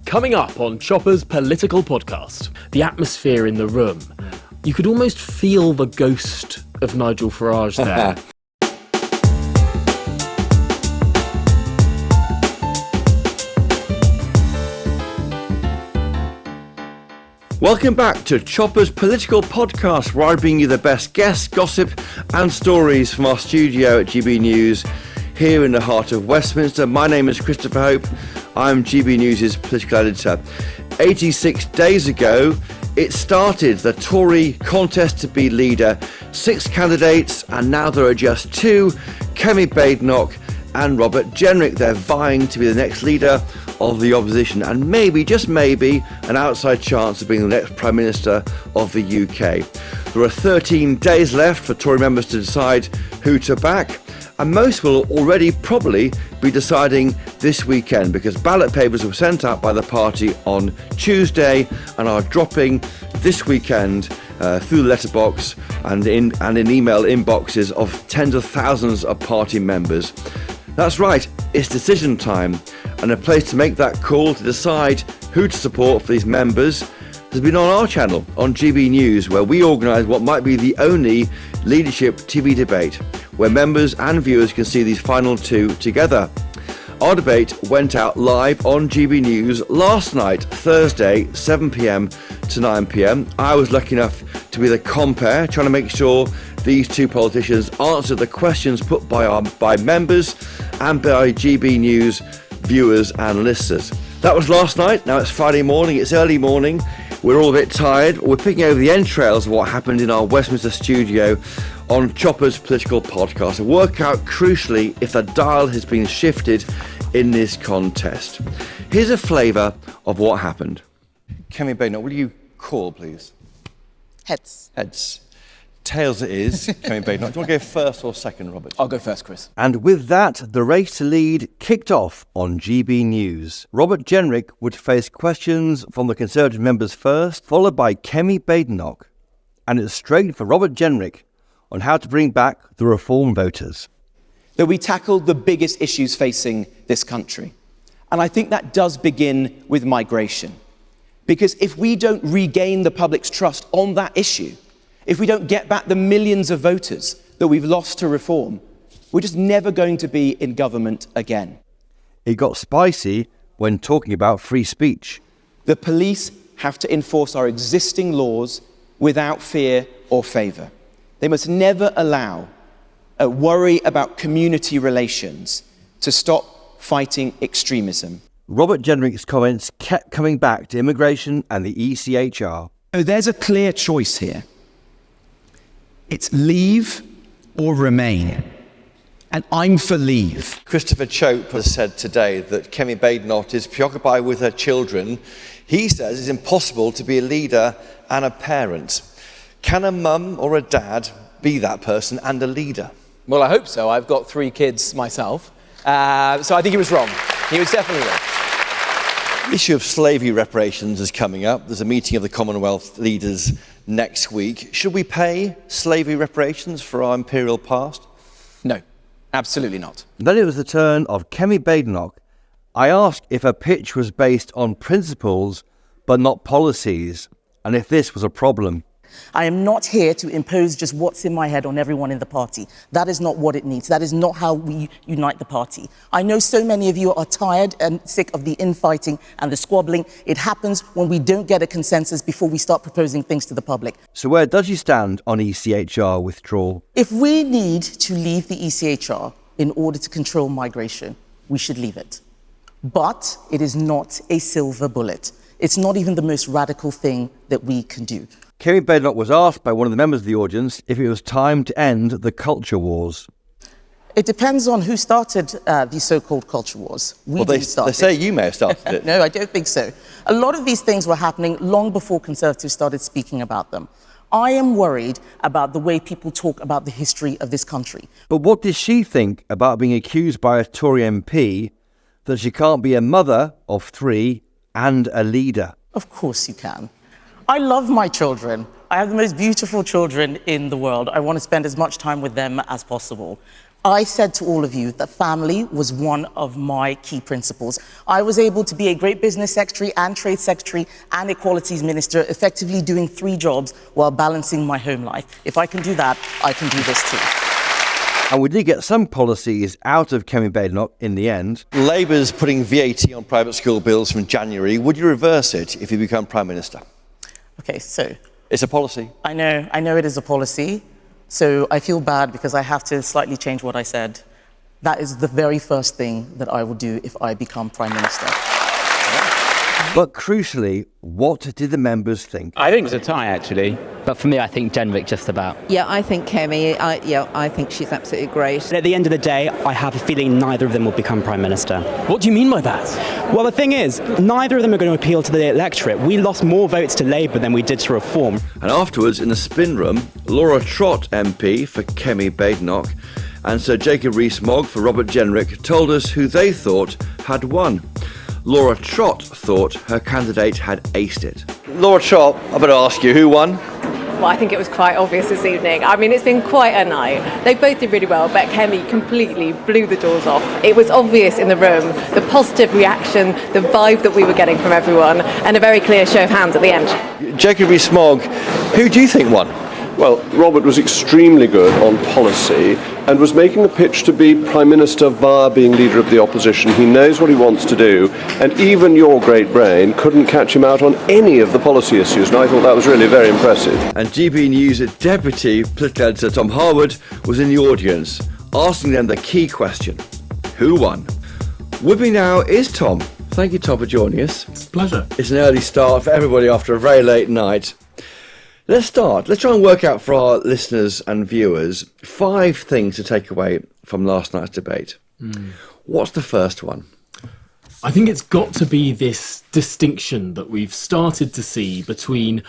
Coming up on Chopper's political podcast, the atmosphere in the room. You could almost feel the ghost of Nigel Farage there. Welcome back to Chopper's political podcast, where I bring you the best guests, gossip and stories from our studio at GB News here in the heart of Westminster. My name is Christopher Hope. I'm GB News' political editor. 86 days ago, it started, the Tory contest to be leader. 6 candidates, and now there are just 2, Kemi Badenoch and Robert Jenrick. They're vying to be the next leader of the opposition, and maybe, just maybe, an outside chance of being the next Prime Minister of the UK. There are 13 days left for Tory members to decide who to back, and most will already probably be deciding this weekend, because ballot papers were sent out by the party on Tuesday and are dropping this weekend through the letterbox and in email inboxes of tens of thousands of party members. That's right, it's decision time, and a place to make that call to decide who to support for these members has been on our channel, on GB News, where we organise what might be the only leadership TV debate, where members and viewers can see these final 2 together. Our debate went out live on GB News last night, Thursday, 7 p.m. to 9 p.m. I was lucky enough to be the compere, trying to make sure these 2 politicians answered the questions put by members and by GB News viewers and listeners. That was last night. Now it's Friday morning, it's early morning. We're all a bit tired. We're picking over the entrails of what happened in our Westminster studio on Chopper's political podcast to work out crucially if the dial has been shifted in this contest. Here's a flavour of what happened. Kemi Badenoch, will you call, please? Heads. Heads. Tails it is. Kemi Badenoch. Do you want to go first or second, Robert? I'll go first, Chris. And with that, the race to lead kicked off on GB News. Robert Jenrick would face questions from the Conservative members first, followed by Kemi Badenoch. And it's straight for Robert Jenrick on how to bring back the Reform voters. That we tackled the biggest issues facing this country. And I think that does begin with migration. Because if we don't regain the public's trust on that issue, if we don't get back the millions of voters that we've lost to reform, we're just never going to be in government again. It got spicy when talking about free speech. The police have to enforce our existing laws without fear or favour. They must never allow a worry about community relations to stop fighting extremism. Robert Jenrick's comments kept coming back to immigration and the ECHR. So there's a clear choice here. It's leave or remain. And I'm for leave. Christopher Chope has said today that Kemi Badenoch is preoccupied with her children. He says it's impossible to be a leader and a parent. Can a mum or a dad be that person and a leader? Well, I hope so. I've got 3 kids myself. So I think he was wrong. He was definitely wrong. The issue of slavery reparations is coming up. There's a meeting of the Commonwealth leaders next week. Should we pay slavery reparations for our imperial past? No, absolutely not. Then it was the turn of Kemi Badenoch. I asked if her pitch was based on principles but not policies, and if this was a problem. I am not here to impose just what's in my head on everyone in the party. That is not what it needs. That is not how we unite the party. I know so many of you are tired and sick of the infighting and the squabbling. It happens when we don't get a consensus before we start proposing things to the public. So where does she stand on ECHR withdrawal? If we need to leave the ECHR in order to control migration, we should leave it. But it is not a silver bullet. It's not even the most radical thing that we can do. Kemi Badenoch was asked by one of the members of the audience if it was time to end the culture wars. It depends on who started these so-called culture wars. They say you may have started it. No, I don't think so. A lot of these things were happening long before Conservatives started speaking about them. I am worried about the way people talk about the history of this country. But what does she think about being accused by a Tory MP that she can't be a mother of 3 and a leader? Of course you can. I love my children. I have the most beautiful children in the world. I want to spend as much time with them as possible. I said to all of you that family was one of my key principles. I was able to be a great business secretary and trade secretary and equalities minister, effectively doing 3 jobs while balancing my home life. If I can do that, I can do this too. And we did get some policies out of Kemi Badenoch in the end. Labour's putting VAT on private school bills from January. Would you reverse it if you become Prime Minister? Okay, so... It's a policy. I know it is a policy. So I feel bad because I have to slightly change what I said. That is the very first thing that I will do if I become Prime Minister. But crucially, what did the members think? I think it was a tie, actually. But for me, I think Jenrick just about. Yeah, I think Kemi, I think she's absolutely great. At the end of the day, I have a feeling neither of them will become Prime Minister. What do you mean by that? Well, the thing is, neither of them are going to appeal to the electorate. We lost more votes to Labour than we did to Reform. And afterwards, in the spin room, Laura Trott MP for Kemi Badenoch and Sir Jacob Rees-Mogg for Robert Jenrick told us who they thought had won. Laura Trott thought her candidate had aced it. Laura Trott, I better ask you, who won? Well, I think it was quite obvious this evening. I mean, it's been quite a night. They both did really well, but Kemi completely blew the doors off. It was obvious in the room, the positive reaction, the vibe that we were getting from everyone, and a very clear show of hands at the end. Jacob Rees-Mogg, who do you think won? Well, Robert was extremely good on policy and was making the pitch to be Prime Minister via being leader of the opposition. He knows what he wants to do, and even your great brain couldn't catch him out on any of the policy issues, and I thought that was really very impressive. And GB News Deputy Political Editor Tom Harwood was in the audience, asking them the key question: who won? With me now is Tom. Thank you, Tom, for joining us. It's a pleasure. It's an early start for everybody after a very late night. Let's start. Let's try and work out for our listeners and viewers 5 things to take away from last night's debate. What's the first one? I think it's got to be this distinction that we've started to see between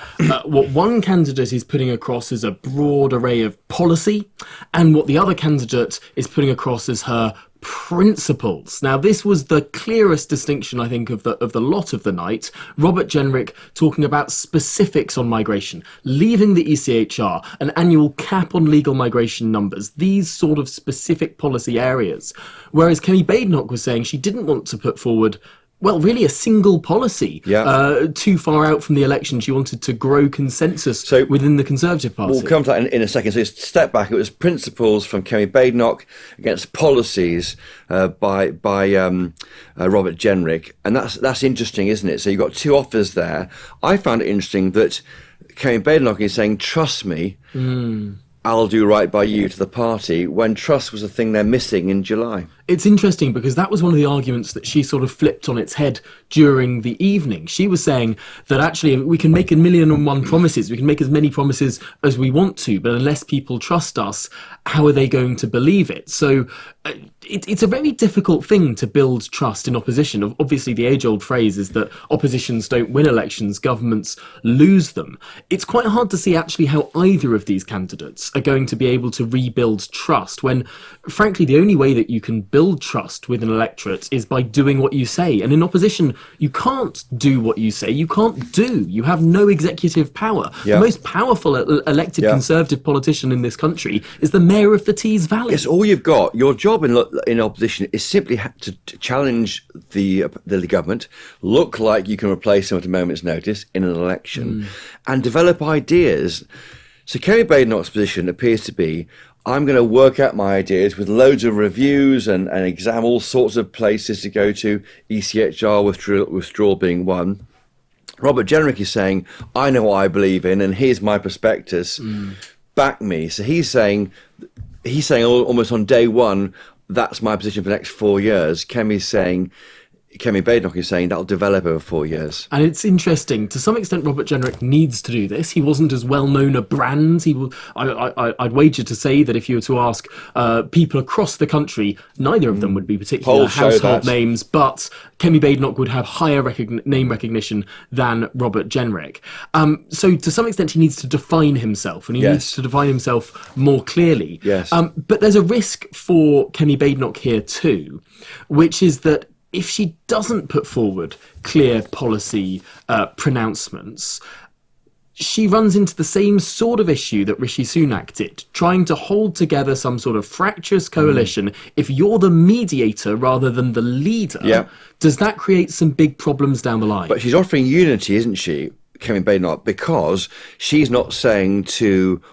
what one candidate is putting across as a broad array of policy and what the other candidate is putting across as her principles. Now, this was the clearest distinction, I think, of the lot of the night. Robert Jenrick talking about specifics on migration, leaving the ECHR, an annual cap on legal migration numbers, these sort of specific policy areas. Whereas Kemi Badenoch was saying she didn't want to put forward, well, really a single policy too far out from the election. She wanted to grow consensus within the Conservative Party. We'll come to that in a second. So just step back. It was principles from Kemi Badenoch against policies by Robert Jenrick. And that's interesting, isn't it? So you've got 2 offers there. I found it interesting that Kemi Badenoch is saying, trust me, I'll do right by you to the party, when trust was a thing they're missing in July. It's interesting because that was one of the arguments that she sort of flipped on its head during the evening. She was saying that actually we can make 1,000,001 promises, we can make as many promises as we want to, but unless people trust us, how are they going to believe it? So it's a very difficult thing to build trust in opposition. Obviously, the age-old phrase is that oppositions don't win elections, governments lose them. It's quite hard to see actually how either of these candidates are going to be able to rebuild trust when, frankly, the only way that you can build trust with an electorate is by doing what you say. And in opposition, you can't do what you say. You can't do. You have no executive power. The most powerful elected Conservative politician in this country is the mayor of the Tees Valley. Yes, all you've got, your job in opposition is simply to challenge the government, look like you can replace them at a moment's notice in an election, and develop ideas. So Kemi Badenoch's position appears to be, I'm going to work out my ideas with loads of reviews and exam all sorts of places to go to, ECHR withdrawal being one. Robert Jenrick is saying, I know what I believe in and here's my prospectus, back me. So he's saying almost on day one, that's my position for the next 4 years. Kemi Badenoch is saying that'll develop over 4 years. And it's interesting, to some extent Robert Jenrick needs to do this. He wasn't as well known a brand. I'd wager to say that if you were to ask people across the country, neither of them would be particular household names, but Kemi Badenoch would have higher name recognition than Robert Jenrick. So to some extent he needs to define himself, and he needs to define himself more clearly. But there's a risk for Kemi Badenoch here too, which is that if she doesn't put forward clear policy pronouncements, she runs into the same sort of issue that Rishi Sunak did, trying to hold together some sort of fractious coalition. If you're the mediator rather than the leader, does that create some big problems down the line? But she's offering unity, isn't she, Kemi Badenoch, because she's not saying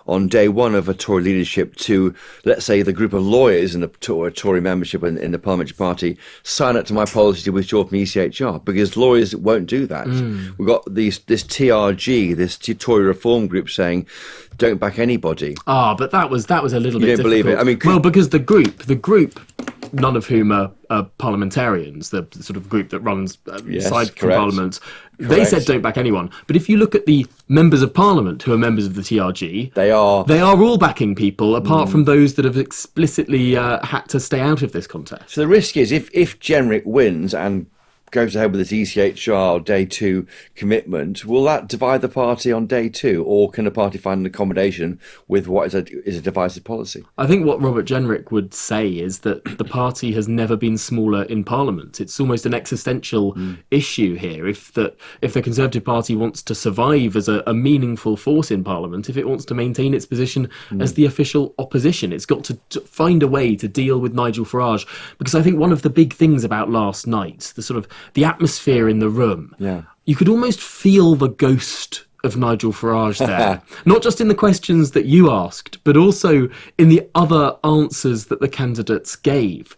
on day one of a Tory leadership to, let's say, the group of lawyers in the Tory membership in the Parliamentary Party, sign up to my policy to withdraw from the ECHR, because lawyers won't do that. We've got this TRG, this Tory Reform Group, saying, don't back anybody. But that was a little bit difficult. You don't believe it? I mean, well, because the group, none of whom are parliamentarians, the sort of group that runs aside from Parliament, they said don't back anyone. But if you look at the members of Parliament who are members of the TRG, they are all backing people, apart from those that have explicitly had to stay out of this contest. So the risk is if Jenrick wins and goes ahead with his ECHR day 2 commitment, will that divide the party on day 2, or can the party find an accommodation with what is a divisive policy? I think what Robert Jenrick would say is that the party has never been smaller in Parliament. It's almost an existential issue here. If the Conservative Party wants to survive as a meaningful force in Parliament, if it wants to maintain its position as the official opposition, it's got to find a way to deal with Nigel Farage. Because I think one of the big things about last night, the atmosphere in the room, you could almost feel the ghost of Nigel Farage there. Not just in the questions that you asked, but also in the other answers that the candidates gave.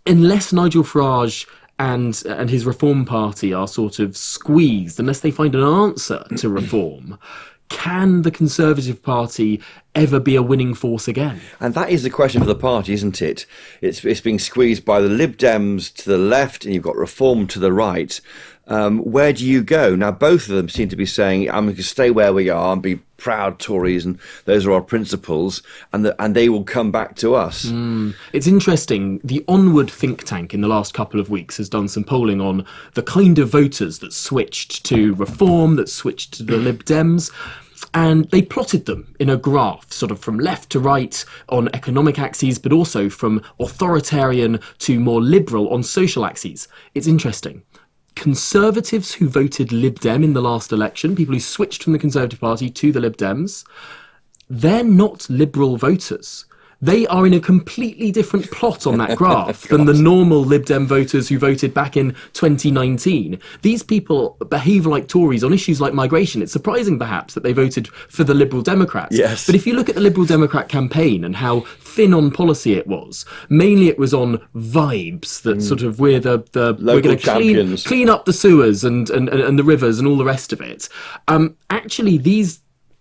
Unless Nigel Farage and his Reform Party are sort of squeezed, unless they find an answer to reform, can the Conservative Party ever be a winning force again? And that is the question for the party, isn't it? It's being squeezed by the Lib Dems to the left, and you've got Reform to the right. Where do you go? Now, both of them seem to be saying, I'm going to stay where we are and be proud Tories, and those are our principles, and they will come back to us. It's interesting. The Onward think tank in the last couple of weeks has done some polling on the kind of voters that switched to Reform, that switched to the Lib Dems. And they plotted them in a graph, sort of from left to right on economic axes, but also from authoritarian to more liberal on social axes. It's interesting. Conservatives who voted Lib Dem in the last election, people who switched from the Conservative Party to the Lib Dems, they're not liberal voters. They are in a completely different plot on that graph than the normal Lib Dem voters who voted back in 2019. These people behave like Tories on issues like migration. It's surprising, perhaps, that they voted for the Liberal Democrats. Yes. But if you look at the Liberal Democrat campaign and how thin on policy it was, mainly it was on vibes that sort of we're going to clean up the sewers and the rivers and all the rest of it. Actually, these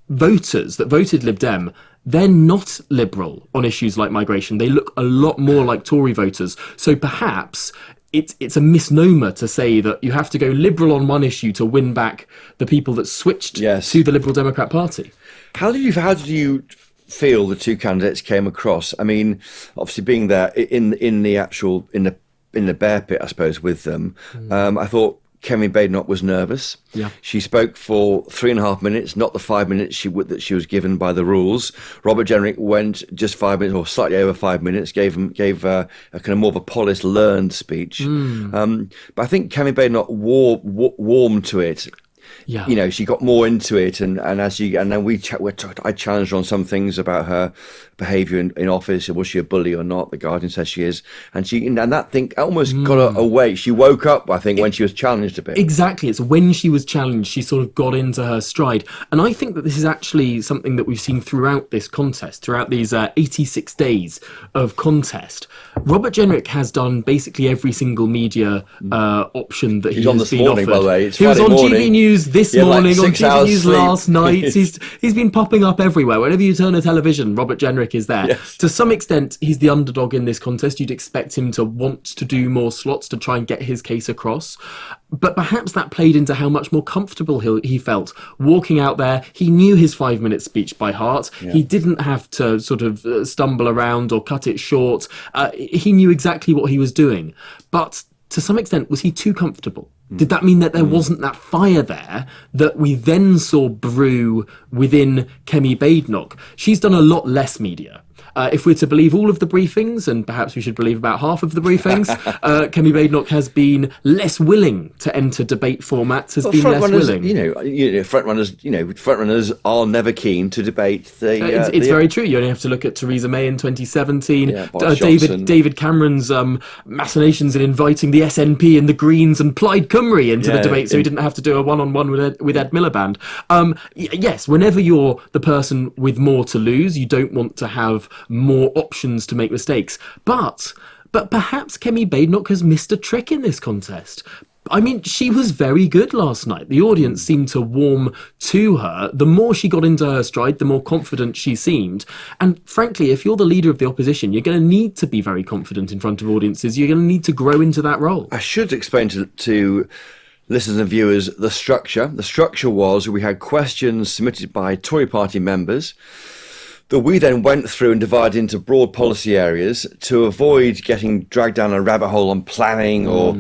voters that voted Lib Dem, they're not liberal on issues like migration. They look a lot more like Tory voters. So perhaps it's a misnomer to say that you have to go liberal on one issue to win back the people that switched to the Liberal Democrat Party. How did you feel the two candidates came across? I mean, obviously being there in the bear pit, I suppose, with them, I thought Kemi Badenoch was nervous. Yeah. She spoke for 3.5 minutes, not the 5 minutes that she was given by the rules. Robert Jenrick went just 5 minutes, or slightly over 5 minutes, gave a kind of more of a polished, learned speech. But I think Kemi Badenoch warmed to it. Yeah. You know, she got more into it, and then I challenged her on some things about her behaviour in office. Was she a bully or not? The Guardian says she is, and that thing almost got her away. She woke up, I think, when she was challenged a bit. Exactly, it's when she was challenged she sort of got into her stride, and I think that this is actually something that we've seen throughout this contest, throughout these 86 days of contest. Robert Jenrick has done basically every single media option that he has been offered. By the way. He was on GB News this morning, on GB News last night. He's been popping up everywhere. Whenever you turn a television, Robert Jenrick is there. Yes. To some extent, he's the underdog in this contest. You'd expect him to want to do more slots to try and get his case across. But perhaps that played into how much more comfortable he felt walking out there. He knew his 5-minute speech by heart. Yeah. He didn't have to sort of stumble around or cut it short. He knew exactly what he was doing. But to some extent, was he too comfortable? Did that mean that there wasn't that fire there that we then saw brew within Kemi Badenoch? She's done a lot less media. If we're to believe all of the briefings, and perhaps we should believe about half of the briefings, Kemi Badenoch has been less willing to enter debate formats, has been less willing. Front runners are never keen to debate the... It's very true. You only have to look at Theresa May in 2017, Johnson. David Cameron's machinations in inviting the SNP and the Greens and Plaid Cymru into the debate, so he didn't have to do a one-on-one with Ed Miliband. Yes, whenever you're the person with more to lose, you don't want to have more options to make mistakes. But perhaps Kemi Badenoch has missed a trick in this contest. I mean, she was very good last night. The audience seemed to warm to her. The more she got into her stride, the more confident she seemed. And frankly, if you're the leader of the opposition, you're going to need to be very confident in front of audiences. You're going to need to grow into that role. I should explain to listeners and viewers the structure. The structure was we had questions submitted by Tory party members that we then went through and divided into broad policy areas to avoid getting dragged down a rabbit hole on planning or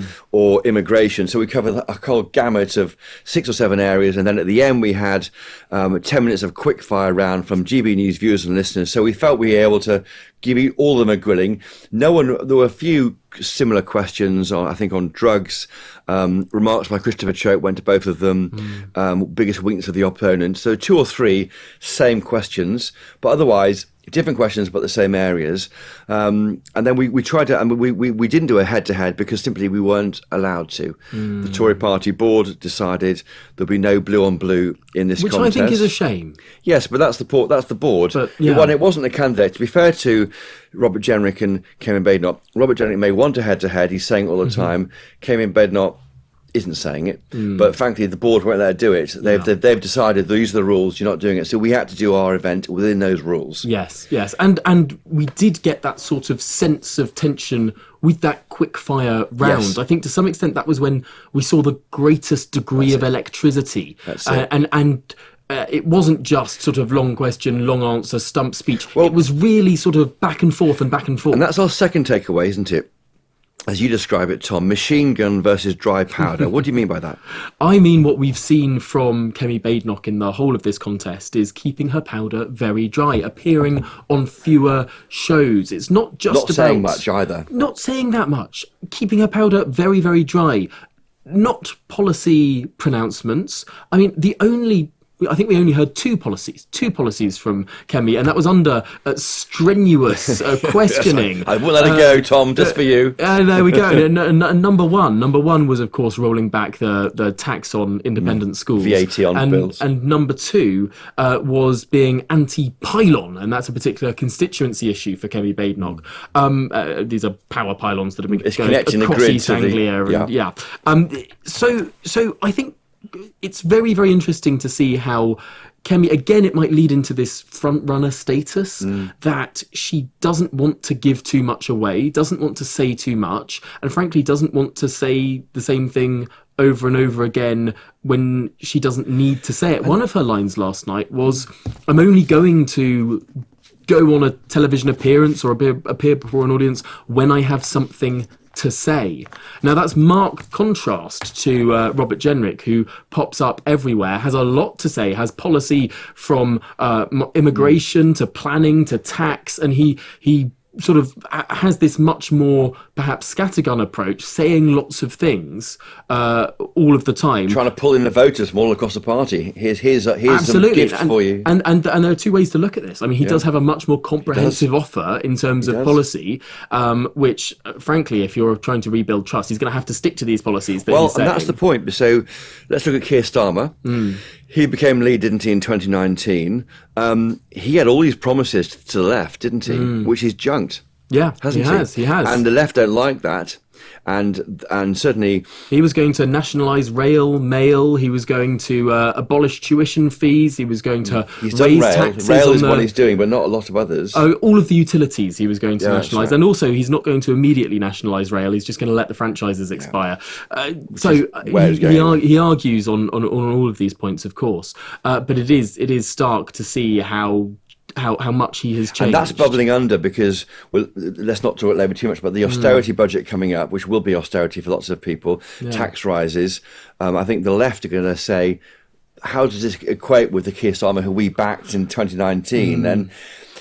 immigration. So we covered a whole gamut of 6 or 7 areas, and then at the end we had 10 minutes of quick fire round from GB News viewers and listeners. So we felt we were able to give you all of them a grilling. There were a few similar questions, I think, on drugs. Remarks by Christopher Chope went to both of them. Biggest weakness of the opponent. So 2 or 3 same questions, but otherwise different questions but the same areas. And then we tried to, we didn't do a head-to-head because simply we weren't allowed to. The Tory party board decided there'll be no blue on blue in this contest. Which I think is a shame. Yes, but that's the board. But, it wasn't the candidate. To be fair to Robert Jenrick and Kemi Badenoch, Robert Jenrick may want a head-to-head. He's saying it all the time. Kemi Badenoch isn't saying it, but frankly the board won't let her do it. They've decided these are the rules, you're not doing it, so we had to do our event within those rules. Yes, and we did get that sort of sense of tension with that quick fire round. Yes. I think to some extent that was when we saw the greatest degree of electricity. That's it. And it wasn't just sort of long question, long answer, stump speech. It was really sort of back and forth and back and forth. And that's our second takeaway, isn't it? As you describe it, Tom, machine gun versus dry powder. What do you mean by that? I mean, what we've seen from Kemi Badenoch in the whole of this contest is keeping her powder very dry, appearing on fewer shows. It's not just not saying much either. Not saying that much. Keeping her powder very, very dry. Not policy pronouncements. I mean, I think we only heard two policies from Kemi, and that was under strenuous questioning. I won't let it go, Tom, just for you. There we go. And number one was, of course, rolling back the tax on independent schools. VAT on bills. And number 2 was being anti-pylon, and that's a particular constituency issue for Kemi Badenoch. These are power pylons that have been going across East Anglia. So I think it's very, very interesting to see how Kemi, again, it might lead into this front-runner status, that she doesn't want to give too much away, doesn't want to say too much, and frankly doesn't want to say the same thing over and over again when she doesn't need to say it. One of her lines last night was, I'm only going to go on a television appearance or appear before an audience when I have something to say. Now that's marked contrast to Robert Jenrick, who pops up everywhere, has a lot to say, has policy from immigration to planning to tax, and he sort of has this much more perhaps scattergun approach, saying lots of things all of the time, trying to pull in the voters from all across the party. Here's some gifts for you. And there are 2 ways to look at this. I mean, he does have a much more comprehensive offer in terms of policy, which frankly, if you're trying to rebuild trust, he's going to have to stick to these policies that he's saying. And that's the point. So let's look at Keir Starmer. He became lead, didn't he, in 2019? He had all these promises to the left, didn't he? Which he's junked. Yeah, hasn't he has. And the left don't like that. And certainly... He was going to nationalise rail, mail, he was going to abolish tuition fees, he was going to raise taxes. Rail is what he's doing, but not a lot of others. All of the utilities he was going to nationalise. Right. And also, he's not going to immediately nationalise rail, he's just going to let the franchises expire. He argues on all of these points, of course. But it is stark to see how much he has changed. And that's bubbling under because, well, let's not talk Labour too much, but the austerity budget coming up, which will be austerity for lots of people, tax rises. I think the left are going to say, how does this equate with the Keir Starmer who we backed in 2019? And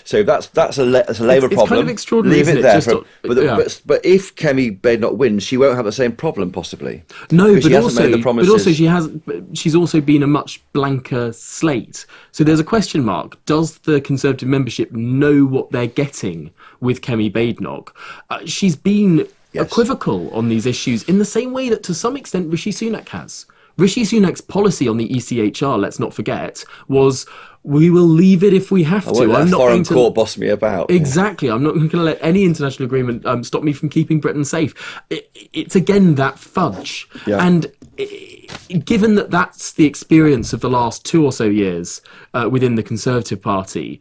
So that's a Labour problem. It's kind of extraordinary. Leave it isn't there. But if Kemi Badenoch wins, she won't have the same problem possibly. No, but also she's also been a much blanker slate. So there's a question mark. Does the Conservative membership know what they're getting with Kemi Badenoch? She's been equivocal on these issues in the same way that to some extent Rishi Sunak has. Rishi Sunak's policy on the ECHR, let's not forget, was we will leave it if we have to. I'm not foreign court boss me about. Exactly. I'm not going to let any international agreement stop me from keeping Britain safe. It's again that fudge. Yeah. And given that that's the experience of the last 2 or so years within the Conservative Party,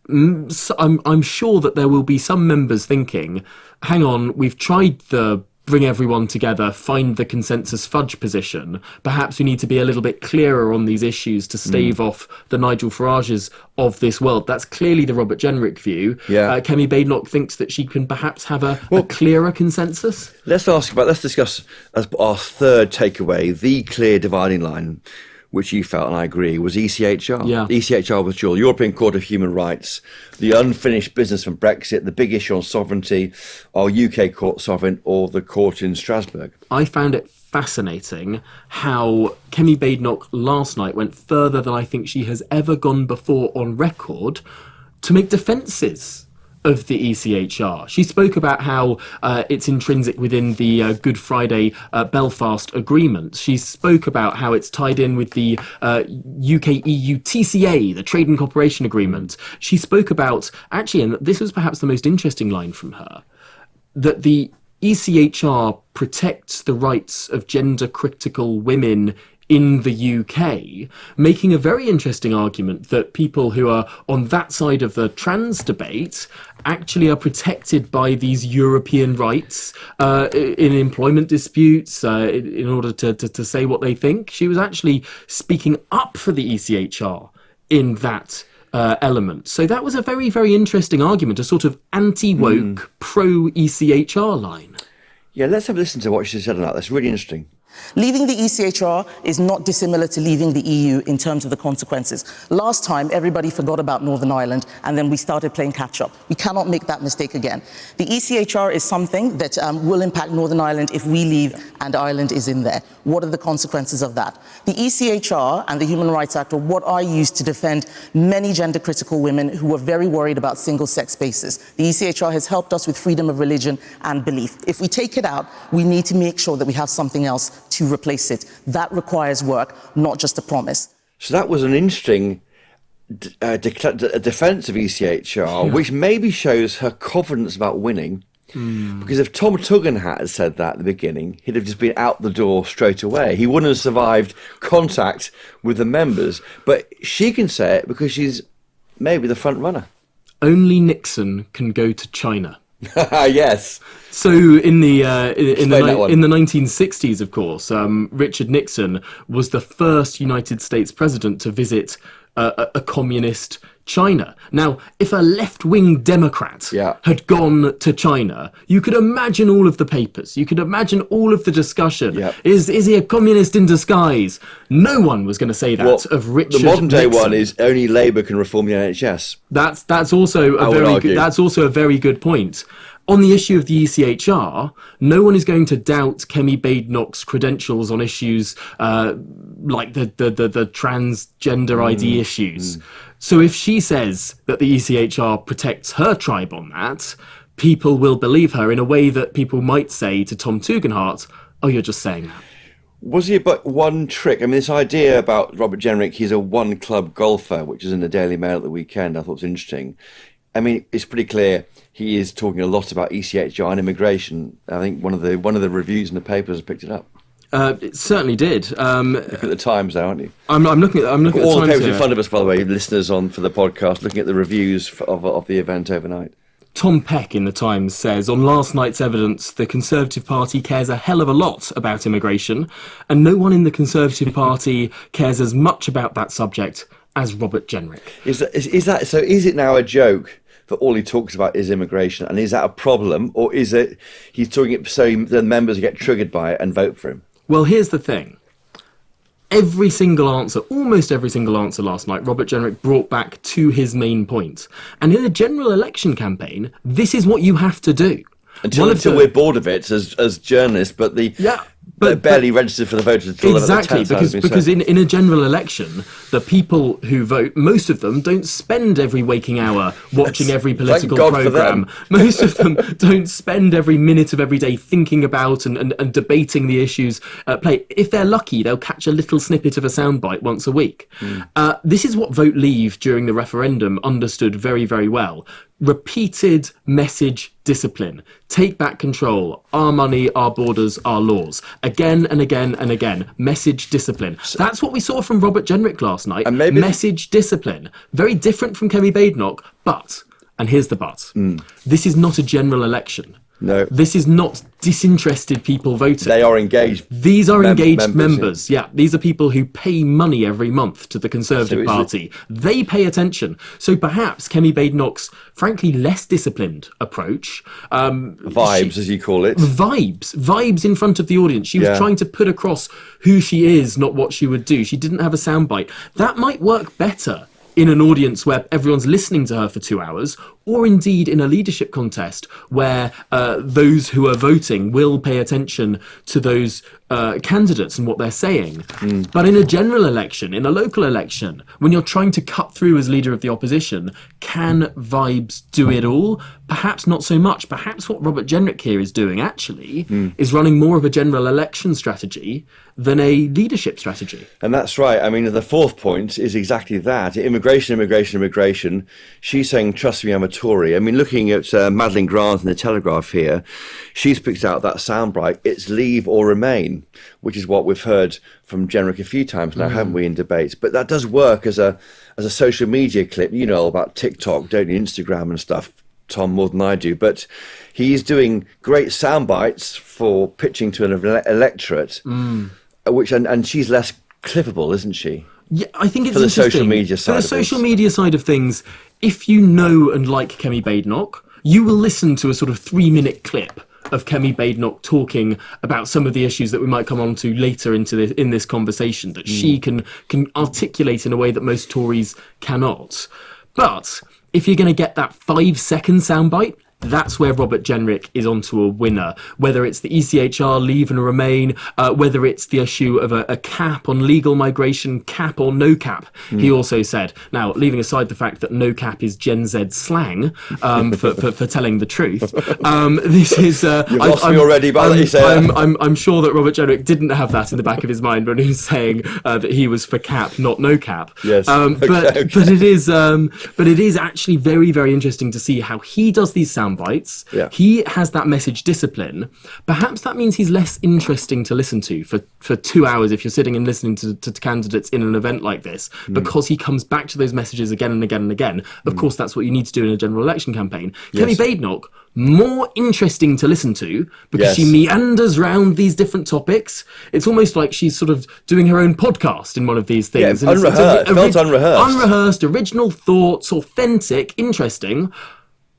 I'm sure that there will be some members thinking, hang on, we've tried the bring everyone together, find the consensus fudge position. Perhaps we need to be a little bit clearer on these issues to stave off the Nigel Farages of this world. That's clearly the Robert Jenrick view. Yeah. Kemi Badenoch thinks that she can perhaps have a clearer consensus. Let's discuss as our third takeaway, the clear dividing line, which you felt, and I agree, was ECHR. Yeah. ECHR withdrawal, European Court of Human Rights, the unfinished business from Brexit, the big issue on sovereignty, our UK court sovereign, or the court in Strasbourg. I found it fascinating how Kemi Badenoch last night went further than I think she has ever gone before on record to make defences of the ECHR. She spoke about how it's intrinsic within the Good Friday Belfast Agreement. She spoke about how it's tied in with the UK-EU TCA, the Trade and Cooperation Agreement. She spoke about, actually, and this was perhaps the most interesting line from her, that the ECHR protects the rights of gender-critical women in the UK, making a very interesting argument that people who are on that side of the trans debate actually are protected by these European rights in employment disputes, in order to say what they think. She was actually speaking up for the ECHR in that element. So that was a very, very interesting argument, a sort of anti-woke, pro-ECHR line. Yeah, let's have a listen to what she said on that. That's really interesting. Leaving the ECHR is not dissimilar to leaving the EU in terms of the consequences. Last time, everybody forgot about Northern Ireland, and then we started playing catch-up. We cannot make that mistake again. The ECHR is something that will impact Northern Ireland if we leave and Ireland is in there. What are the consequences of that? The ECHR and the Human Rights Act are what I use to defend many gender-critical women who are very worried about single-sex spaces. The ECHR has helped us with freedom of religion and belief. If we take it out, we need to make sure that we have something else to replace it. That requires work, not just a promise. So that was an interesting defence of ECHR, which maybe shows her confidence about winning. Because if Tom Tugendhat had said that at the beginning, he'd have just been out the door straight away. He wouldn't have survived contact with the members. But she can say it because she's maybe the front runner. Only Nixon can go to China. Yes. So in the 1960s, of course, Richard Nixon was the first United States president to visit a communist China. Now, if a left-wing Democrat had gone to China, you could imagine all of the papers. You could imagine all of the discussion. Yep. Is he a communist in disguise? No one was going to say that of Richard Nixon. The modern-day one is only Labour can reform the NHS. That's also a very good point. On the issue of the ECHR, no one is going to doubt Kemi Badenoch's credentials on issues like the transgender ID issues. So if she says that the ECHR protects her tribe on that, people will believe her in a way that people might say to Tom Tugendhat, oh, you're just saying that. Was he but one trick? I mean, this idea about Robert Jenrick, he's a one-club golfer, which is in the Daily Mail at the weekend, I thought was interesting. I mean, it's pretty clear he is talking a lot about ECHR and immigration. I think one of the reviews in the papers has picked it up. It certainly did. Look at the Times now, aren't you? I'm looking at all the the papers here. in front of us, by the way, listeners on for the podcast, looking at the reviews of the event overnight. Tom Peck in the Times says, on last night's evidence, the Conservative Party cares a hell of a lot about immigration, and no one in the Conservative Party cares as much about that subject as Robert Jenrick. Is it now a joke that all he talks about is immigration, and is that a problem, or is it he's talking it so the members get triggered by it and vote for him? Well, here's the thing. every single answer, almost every single answer last night, Robert Jenrick brought back to his main point. And in a general election campaign, this is what you have to do. Until we're bored of it as journalists, but they're barely registered for the voters until exactly, because in a general election, the people who vote, most of them don't spend every waking hour watching every political programme. Most of them don't spend every minute of every day thinking about and debating the issues at play. If they're lucky, they'll catch a little snippet of a soundbite once a week. This is what Vote Leave during the referendum understood very, very well. Repeated message discipline. Take back control. Our money, our borders, our laws. Again and again and again. Message discipline. That's what we saw from Robert Jenrick last night. And message discipline. Very different from Kemi Badenoch, but, and here's the but, this is not a general election. No. This is not disinterested people voting. They are engaged. These are engaged members. Yeah, these are people who pay money every month to the Conservative Party. They pay attention. So perhaps Kemi Badenoch's, frankly, less disciplined approach... vibes, as you call it. Vibes in front of the audience. She was trying to put across who she is, not what she would do. She didn't have a soundbite. That might work better in an audience where everyone's listening to her for 2 hours, or indeed in a leadership contest where those who are voting will pay attention to those candidates and what they're saying. But in a general election, in a local election, when you're trying to cut through as leader of the opposition, can vibes do it all? Perhaps not so much. Perhaps what Robert Jenrick here is doing, actually, is running more of a general election strategy than a leadership strategy. And that's right. I mean, the fourth point is exactly that. Immigration. She's saying, trust me, I'm a Tory. I mean, looking at Madeline Grant in the Telegraph here, she's picked out that soundbite, it's leave or remain, which is what we've heard from Jenrick a few times now, haven't we, in debates? But that does work as a social media clip. You know all about TikTok, don't you, Instagram and stuff, Tom, more than I do. But he's doing great soundbites for pitching to an electorate, and she's less clippable, isn't she? Yeah, I think it's for the interesting. social media side. For the social media side of things, if you know and like Kemi Badenoch, you will listen to a sort of 3-minute clip of Kemi Badenoch talking about some of the issues that we might come on to later in this conversation that she can articulate in a way that most Tories cannot. But if you're going to get that 5-second soundbite, that's where Robert Jenrick is onto a winner. Whether it's the ECHR, leave and remain, whether it's the issue of a cap on legal migration, cap or no cap, he also said. Now, leaving aside the fact that no cap is Gen Z slang for telling the truth, this is... You've lost me already, but I'll let you say that. I'm sure that Robert Jenrick didn't have that in the back of his mind when he was saying that he was for cap, not no cap. Yes. But it is actually very, very interesting to see how he does these sound bites. He has that message discipline. Perhaps that means he's less interesting to listen to for 2 hours if you're sitting and listening to candidates in an event like this, because he comes back to those messages again and again and again. Of course, that's what you need to do in a general election campaign. Kemi Badenoch, more interesting to listen to because she meanders round these different topics. It's almost like she's sort of doing her own podcast in one of these things. Unrehearsed, original thoughts, authentic, interesting.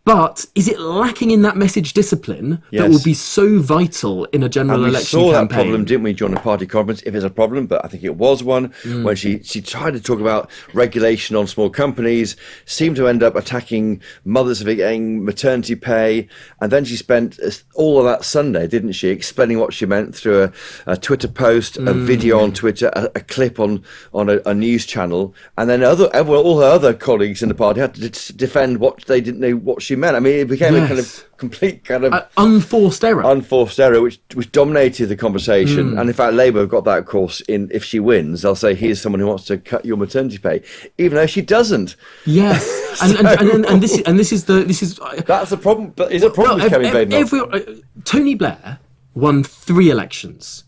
But is it lacking in that message discipline that will be so vital in a general election campaign? We saw that problem, didn't we, during a party conference, if it's a problem, but I think it was one, when she tried to talk about regulation on small companies, seemed to end up attacking mothers of getting maternity pay, and then she spent all of that Sunday, didn't she, explaining what she meant through a Twitter post, a video on Twitter, a clip on a news channel, and then all her other colleagues in the party had to defend what they didn't know what she meant. I mean, it became a kind of complete kind of unforced error, which dominated the conversation. And in fact, Labour have got that, of course, in if she wins, they'll say, here's someone who wants to cut your maternity pay, even though she doesn't. Yes, and this is that's a problem. But is a problem with Kemi Badenoch? Tony Blair won 3 elections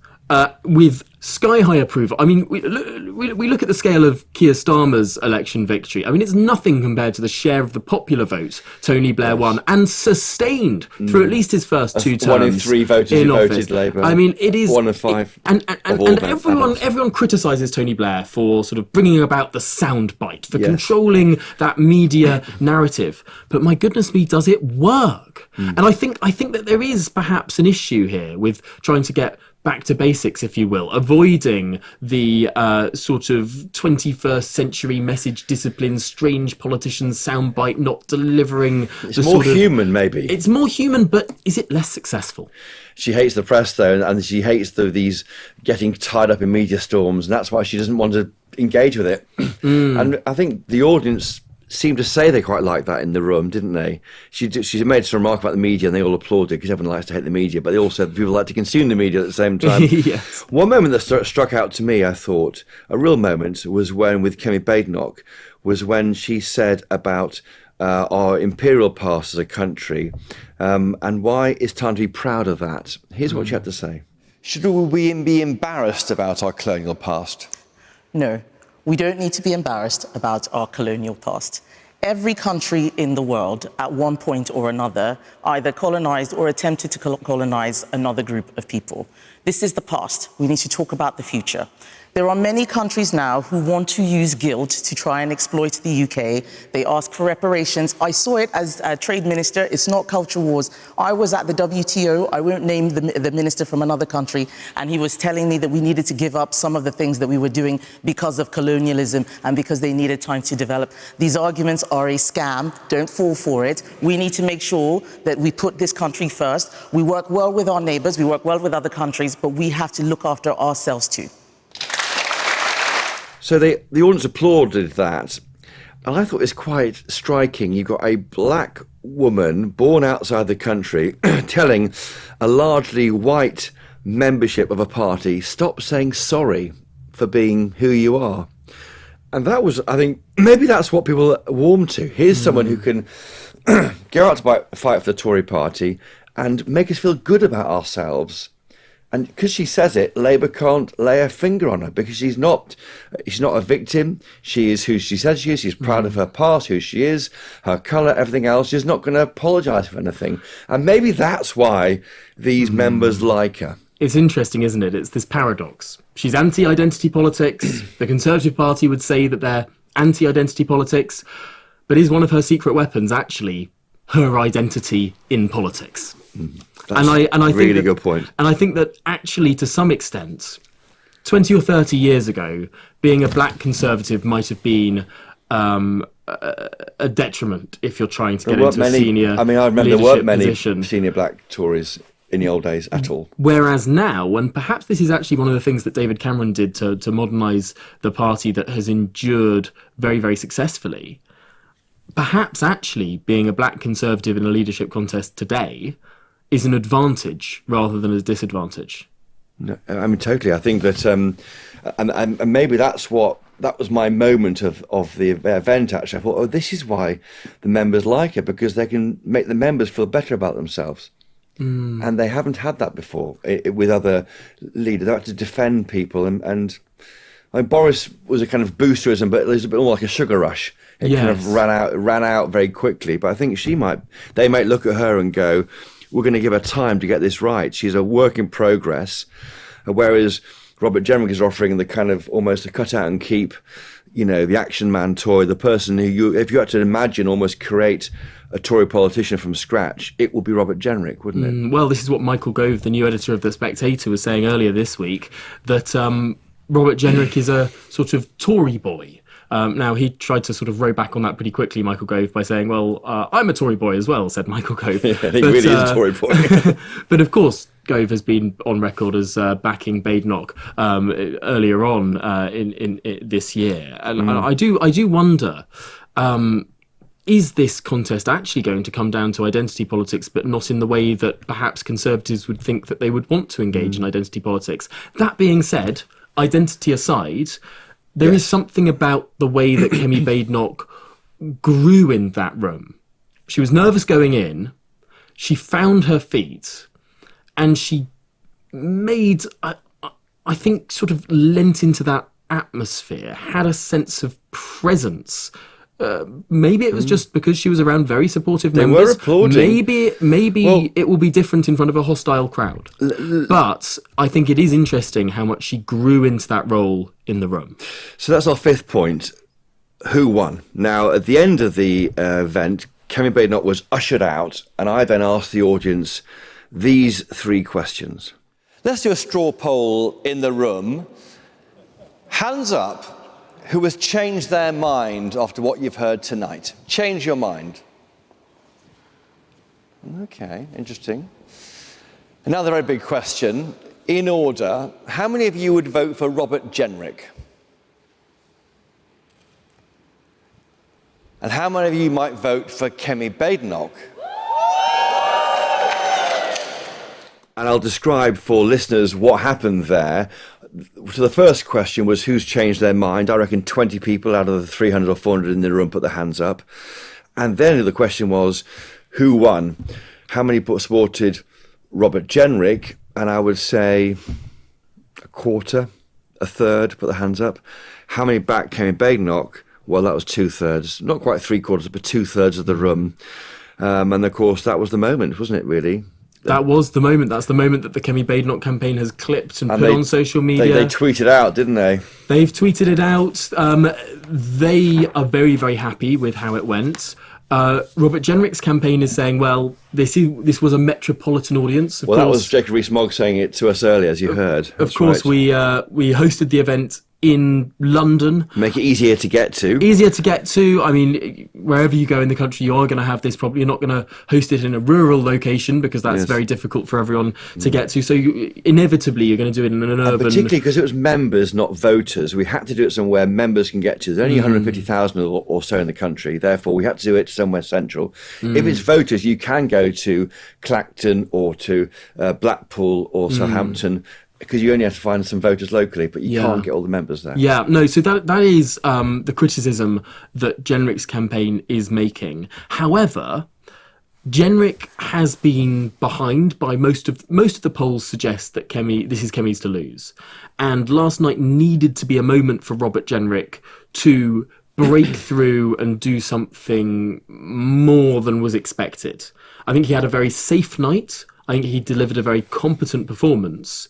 with sky-high approval. I mean, we look at the scale of Keir Starmer's election victory. I mean, it's nothing compared to the share of the popular vote Tony Blair won and sustained through at least his first 2 terms. 1 in 3 voters who voted Labour. I mean, it is 1 in 5. And everyone criticises Tony Blair for sort of bringing about the soundbite, for controlling that media narrative. But my goodness me, does it work? And I think that there is perhaps an issue here with trying to get back to basics, if you will, avoiding the sort of 21st century message discipline, strange politicians soundbite, not delivering. It's more human, maybe. It's more human, but is it less successful? She hates the press, though, and she hates these getting tied up in media storms, and that's why she doesn't want to engage with it. And I think the audience seemed to say they quite liked that in the room, didn't they? She made some remark about the media, and they all applauded because everyone likes to hate the media, but they all said people like to consume the media at the same time. Yes. One moment that struck out to me, I thought, a real moment, was when, with Kemi Badenoch, was when she said about our imperial past as a country, and why it's time to be proud of that. Here's what she had to say. Should we be embarrassed about our colonial past? No, we don't need to be embarrassed about our colonial past. Every country in the world, at one point or another, either colonized or attempted to colonize another group of people. This is the past. We need to talk about the future. There are many countries now who want to use guilt to try and exploit the UK. They ask for reparations. I saw it as a trade minister. It's not culture wars. I was at the WTO. I won't name the minister from another country. And he was telling me that we needed to give up some of the things that we were doing because of colonialism and because they needed time to develop. These arguments are a scam. Don't fall for it. We need to make sure that we put this country first. We work well with our neighbours. We work well with other countries, but we have to look after ourselves too. So the audience applauded that, and I thought it's quite striking. You've got a black woman born outside the country telling a largely white membership of a party, stop saying sorry for being who you are. And that was, I think, maybe that's what people warm to. Here's someone who can go out to fight for the Tory party and make us feel good about ourselves. And because she says it, Labour can't lay a finger on her because she's not a victim. She is who she says she is. She's proud of her past, who she is, her colour, everything else. She's not going to apologise for anything. And maybe that's why these members like her. It's interesting, isn't it? It's this paradox. She's anti-identity politics. The Conservative Party would say that they're anti-identity politics. But is one of her secret weapons actually her identity in politics? That's I think really that, good point. And I think that actually, to some extent, 20 or 30 years ago, being a black Conservative might have been a detriment if you're trying to get into a senior I remember there weren't many position. senior black Tories in the old days at all. Whereas now, and perhaps this is actually one of the things that David Cameron did to modernise the party that has endured very, very successfully, perhaps actually being a black Conservative in a leadership contest today is an advantage rather than a disadvantage. No, totally. I think that, and maybe that was my moment of the event, actually. I thought, this is why the members like it, because they can make the members feel better about themselves. And they haven't had that before with other leaders. They had to defend people. And Boris was a kind of boosterism, but it was a bit more like a sugar rush. It kind of ran out very quickly. But I think they might look at her and go, we're going to give her time to get this right. She's a work in progress, whereas Robert Jenrick is offering the kind of almost a cut out and keep, the action man toy, the person who if you had to imagine almost create a Tory politician from scratch, it would be Robert Jenrick, wouldn't it? Well, this is what Michael Gove, the new editor of The Spectator, was saying earlier this week, that Robert Jenrick is a sort of Tory boy. Now, he tried to sort of row back on that pretty quickly, Michael Gove, by saying, well, I'm a Tory boy as well, said Michael Gove. Yeah, he really is a Tory boy. But of course, Gove has been on record as backing Badenoch earlier on in this year. And I do wonder, is this contest actually going to come down to identity politics, but not in the way that perhaps Conservatives would think that they would want to engage in identity politics? That being said, identity aside, there is something about the way that Kemi Badenoch grew in that room. She was nervous going in, she found her feet, and she made, I think, sort of lent into that atmosphere, had a sense of presence. Maybe it was just because she was around very supportive members. They were applauding. Maybe it will be different in front of a hostile crowd. But I think it is interesting how much she grew into that role in the room. So that's our fifth point. Who won? Now, at the end of the event, Kemi Badenoch was ushered out, and I then asked the audience these three questions. Let's do a straw poll in the room. Hands up who has changed their mind after what you've heard tonight. Change your mind. Okay, interesting. Another very big question. In order, how many of you would vote for Robert Jenrick? And how many of you might vote for Kemi Badenoch? And I'll describe for listeners what happened there. So the first question was who's changed their mind. I reckon 20 people out of the 300 or 400 in the room put their hands up. And then the question was who won? How many supported Robert Jenrick? And I would say a quarter, a third put their hands up. How many backed Kemi Badenoch? Well, that was 2/3, not quite 3/4, but 2/3 of the room. And of course, that was the moment, wasn't it, really? That was the moment. That's the moment that the Kemi Badenoch campaign has clipped and put on social media. They tweeted out, didn't they? They've tweeted it out. They are very, very happy with how it went. Robert Jenrick's campaign is saying, well, this was a metropolitan audience. Of course, that was Jacob Rees-Mogg saying it to us earlier, as you heard. Of course, right. we hosted the event in London. Make it easier to get to. Easier to get to. I mean, wherever you go in the country, you are going to have this problem. You're not going to host it in a rural location because that's very difficult for everyone to get to. So inevitably, you're going to do it in an urban... particularly because it was members, not voters. We had to do it somewhere members can get to. There's only 150,000 or so in the country. Therefore, we had to do it somewhere central. If it's voters, you can go to Clacton or to Blackpool or Southampton, because you only have to find some voters locally, but you can't get all the members there. Yeah, no, so that is the criticism that Jenrick's campaign is making. However, Jenrick has been behind by most of the polls suggest that this is Kemi's to lose. And last night needed to be a moment for Robert Jenrick to break through and do something more than was expected. I think he had a very safe night. I think he delivered a very competent performance.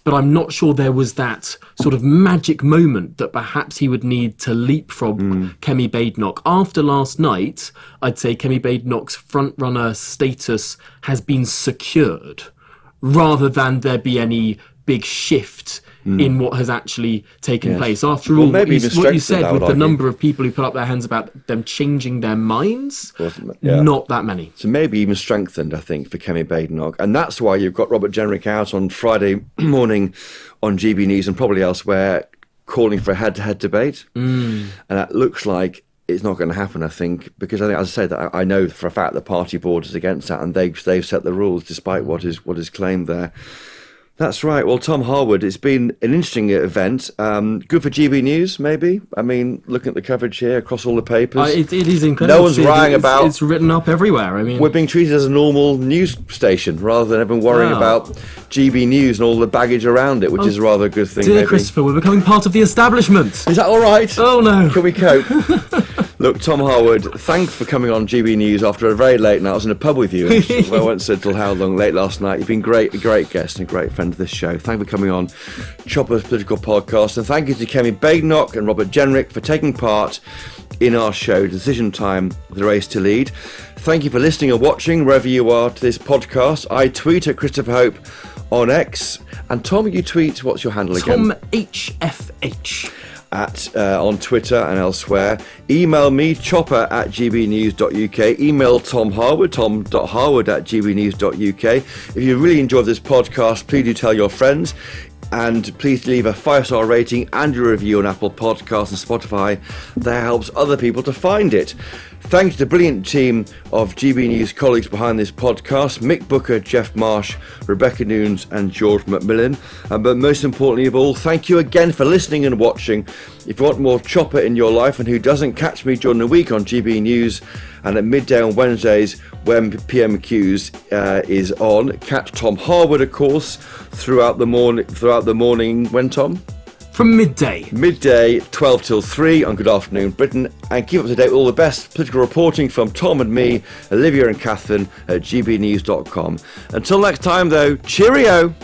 But I'm not sure there was that sort of magic moment that perhaps he would need to leapfrog Kemi Badenoch. After last night, I'd say Kemi Badenoch's front-runner status has been secured, rather than there be any big shift in what has actually taken place. After all, what you said with the number of people who put up their hands about them changing their minds, not that many. So maybe even strengthened, I think, for Kemi Badenoch. And that's why you've got Robert Jenrick out on Friday morning on GB News and probably elsewhere calling for a head-to-head debate. And that looks like it's not going to happen, I think, because I think, as I said, I know for a fact the party board is against that and they've set the rules despite what is claimed there. That's right. Well, Tom Harwood, it's been an interesting event. Good for GB News, maybe? I mean, looking at the coverage here across all the papers. It is incredible. No one's writing about... It's written up everywhere. I mean, we're being treated as a normal news station rather than everyone worrying about GB News and all the baggage around it, which is rather a good thing, dear Christopher, we're becoming part of the establishment. Is that all right? Oh, no. Can we cope? Look, Tom Harwood, thanks for coming on GB News after a very late night. I was in a pub with you. I won't say till how long, late last night. You've been great, a great guest and a great friend of this show. Thank you for coming on Chopper's Political Podcast. And thank you to Kemi Badenoch and Robert Jenrick for taking part in our show, Decision Time, The Race to Lead. Thank you for listening or watching, wherever you are, to this podcast. I tweet at Christopher Hope on X. And Tom, you tweet, what's your handle again? Tom HFH. On Twitter and elsewhere. Email me, chopper@gbnews.uk. Email Tom Harwood, tom.harwood@gbnews.uk. If you really enjoyed this podcast, please do tell your friends. And please leave a 5-star rating and a review on Apple Podcasts and Spotify. That helps other people to find it. Thanks to the brilliant team of GB News colleagues behind this podcast, Mick Booker, Jeff Marsh, Rebecca Noons and George McMillan. But most importantly of all, thank you again for listening and watching. If you want more Chopper in your life, and who doesn't, catch me during the week on GB News and at midday on Wednesdays when PMQs is on. Catch Tom Harwood, of course, throughout the morning. When, Tom? From midday. Midday, 12 till 3 on Good Afternoon Britain. And keep up to date with all the best political reporting from Tom and me, Olivia and Catherine at gbnews.com. Until next time, though, cheerio!